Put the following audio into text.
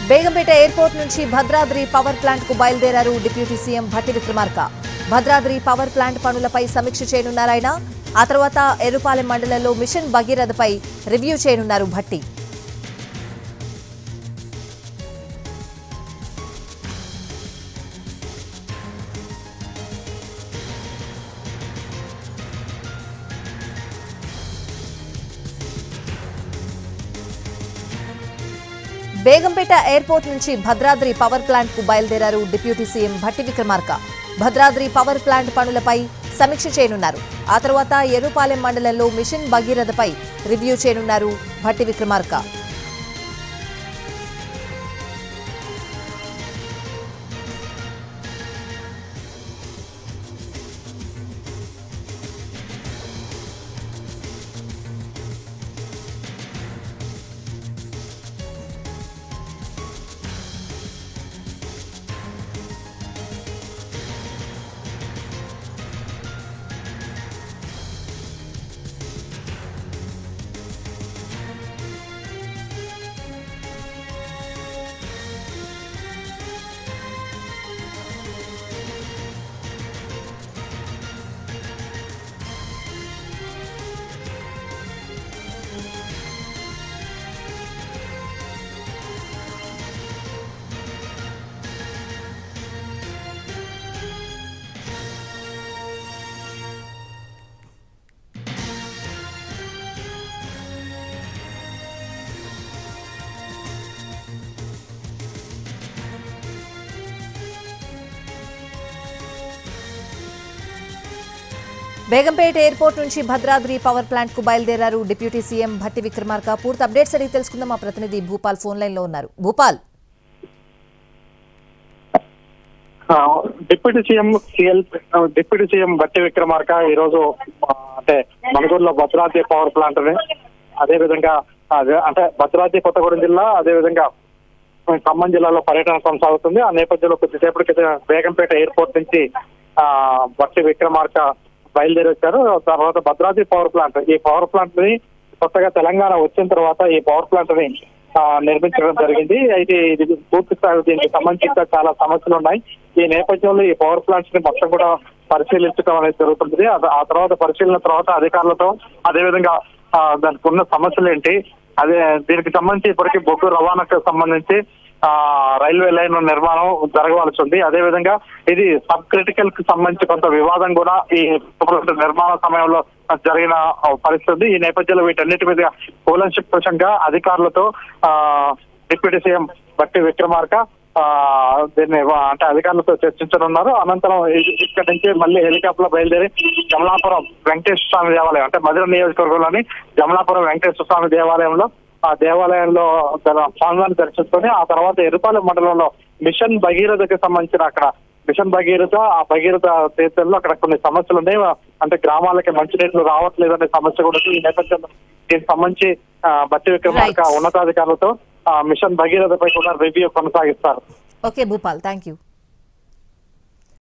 Begumpet airport నుంచి Bhadradri power plant కు బయలుదేరారు deputy CM Bhatti Vikramarka. Bhadradri power plant పనులపై సమీక్ష చేయనున్నారాయన. ఆ తర్వాత ఎర్రుపాలెం మండలంలో మిషన్ భగీరథపై రివ్యూ చేయనున్నారు భట్టి. బేగంపేట ఎయిర్పోర్ట్ నుంచి భద్రాద్రి పవర్ ప్లాంట్ కు బయలుదేరారు deputy CM Bhatti Vikramarka. Bhadradri power plant పనులపై సమీక్ష చేయనున్నారు. ఆ తర్వాత ఎర్రుపాలెం మండలంలో మిషన్ భగీరథపై రివ్యూ చేయనున్నారు భట్టి విక్రమార్క. బేగంపేట ఎయిర్పోర్ట్ నుంచి భద్రాద్రి పవర్ ప్లాంట్ కు బయలుదేరారు డిప్యూటీ సీఎం భట్టి విక్రమార్క. పూర్తి అప్డేట్స్ అడిగి తెలుసుకుందాం. మా ప్రతినిధి భూపాల్ ఫోన్ లైన్ లో ఉన్నారు. భూపాల్, డిప్యూటీ సీఎం భట్టి విక్రమార్క ఈ రోజు అంటే మణుగూరులో భద్రాద్రి పవర్ ప్లాంట్ ని, అదే విధంగా అంటే భద్రాద్రి కొత్తగూడెం జిల్లా, అదే విధంగా ఖమ్మం జిల్లాలో పర్యటన కొనసాగుతుంది. ఆ నేపథ్యంలో కొద్దిసేపటి క్రితం బేగంపేట ఎయిర్పోర్ట్ నుంచి భట్టి విక్రమార్క బయలుదేరి వచ్చారు. తర్వాత భద్రాద్రి పవర్ ప్లాంట్, ఈ పవర్ ప్లాంట్ ని కొత్తగా తెలంగాణ వచ్చిన తర్వాత ఈ పవర్ ప్లాంట్ ని నిర్మించడం జరిగింది. అయితే ఇది పూర్తి స్థాయి దీనికి సంబంధించిన చాలా సమస్యలు ఉన్నాయి. ఈ నేపథ్యంలో ఈ పవర్ ప్లాంట్స్ ని మొత్తం కూడా పరిశీలించడం అనేది జరుగుతుంది. ఆ తర్వాత పరిశీలన తర్వాత అధికారులతో, అదేవిధంగా దానికి ఉన్న సమస్యలు ఏంటి, అదే దీనికి సంబంధించి ఇప్పటికీ బొగ్గు రవాణాకు సంబంధించి రైల్వే లైన్ నిర్మాణం జరగవలసి ఉంది. అదేవిధంగా ఇది సబ్ క్రిటికల్ కి సంబంధించి కొంత వివాదం కూడా ఈ నిర్మాణ సమయంలో జరిగిన పరిస్థితి. ఈ నేపథ్యంలో వీటన్నిటి మీద కూలంకషంగా అధికారులతో డిప్యూటీ సీఎం భట్టి విక్రమార్క దీన్ని అంటే అధికారులతో చర్చించనున్నారు. అనంతరం ఇక్కడి నుంచి మళ్ళీ హెలికాప్టర్ లో బయలుదేరి జమలాపురం వెంకటేశ్వర స్వామి దేవాలయం, అంటే మధుర నియోజకవర్గంలోని జమలాపురం వెంకటేశ్వర స్వామి దేవాలయంలో ఆ దేవాలయంలో స్వామివారిని దర్శించుకొని ఆ తర్వాత ఎర్రుపాలెం మండలంలో మిషన్ భగీరథకి సంబంధించిన అక్కడ మిషన్ భగీరథ, ఆ భగీరథ తీర్థంలో అక్కడ కొన్ని సమస్యలు ఉన్నాయి. అంటే గ్రామాలకి మంచినీళ్ళు రావట్లేదు అనే సమస్య కూడా ఈ నేపథ్యంలో దీనికి సంబంధించి భట్టి విక్రమార్క ఉన్నతాధికారులతో మిషన్ భగీరథపై కూడా రివ్యూ కొనసాగిస్తారు. Okay Bhupal, thank you.